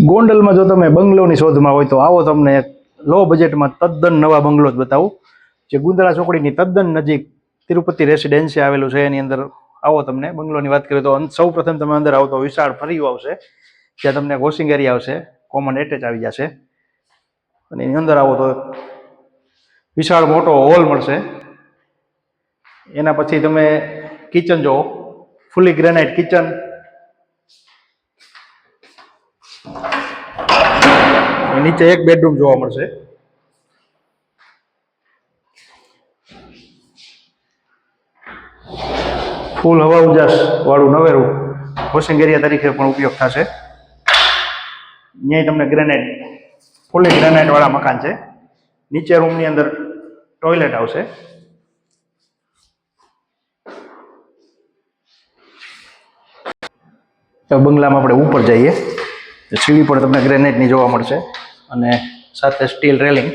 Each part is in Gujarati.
ગોંડલમાં જો તમે બંગલોની શોધમાં હોય તો આવો તમને એક લો બજેટમાં તદ્દન નવા બંગલો જ બતાવું, જે ગુંદળા ચોકડીની તદ્દન નજીક તિરુપતિ રેસિડેન્સી આવેલું છે. એની અંદર આવો તમને બંગલોની વાત કરીએ તો સૌ પ્રથમ તમે અંદર આવો તો વિશાળ ફરિયું આવશે, જ્યાં તમને વોશિંગ એરિયા આવશે, કોમન એટેચ આવી જશે. અને એની અંદર આવો તો વિશાળ મોટો હોલ મળશે. એના પછી તમે કિચન જો, ફુલી ગ્રેનાઇટ કિચન, નીચે એક બેડરૂમ જોવા મળશે. ફૂલ હવા ઉજાસ વાળું નવેરું વોશિંગ એરિયા તરીકે પણ ઉપયોગ થશે. ત્યાં તમને ગ્રેનાઇટ, ફૂલી ગ્રેનાઇટ વાળા મકાન છે. નીચે રૂમની અંદર ટોયલેટ આવશે. બંગલામાં આપણે ઉપર જઈએ, સીડી પણ તમને ગ્રેનાઇટની જોવા મળશે અને સાથે સ્ટીલ રેલિંગ.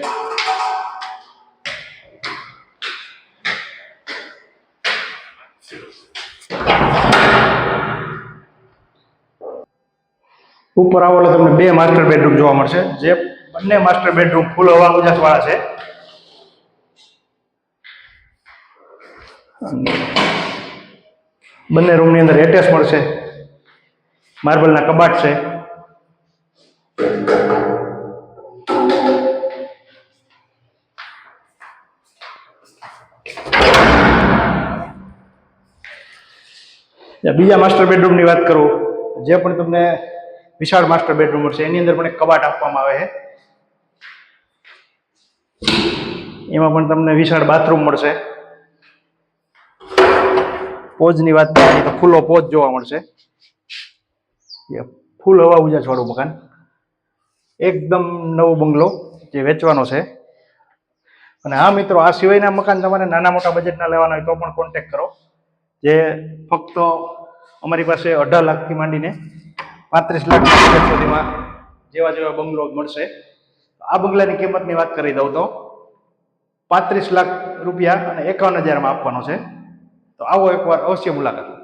ઉપર આવો એટલે તમને 2 માસ્ટર બેડરૂમ જોવા મળશે, જે બંને માસ્ટર બેડરૂમ ફૂલ હવા ઉજાસ વાળા છે. બંને રૂમની અંદર એટેચ મળશે, માર્બલના કબાટ છે. બીજા માસ્ટર બેડરૂમની વાત કરું, જે પણ તમને વિશાળ માસ્ટર બેડરૂમ મળશે, એની અંદર પણ એક કબાટ આપવામાં આવે છે. એમાં પણ તમને વિશાળ બાથરૂમ મળશે. પોજની વાત કરીએ તો ખુલ્લો પોજ જોવા મળશે. ફૂલ હવા ઉજાસ વાળું મકાન, એકદમ નવો બંગલો જે વેચવાનો છે. અને હા મિત્રો, આ સિવાયના મકાન તમારે નાના મોટા બજેટના લેવાના હોય તો પણ કોન્ટેક્ટ કરો, જે ફક્ત અમારી પાસે 18 લાખથી માંડીને 35 લાખ સુધીમાં જેવા બંગલો મળશે. આ બંગલાની કિંમતની વાત કરી દઉં તો 35 લાખ રૂપિયા અને 51,000 આપવાનો છે. તો આવો એકવાર અવશ્ય મુલાકાત લો.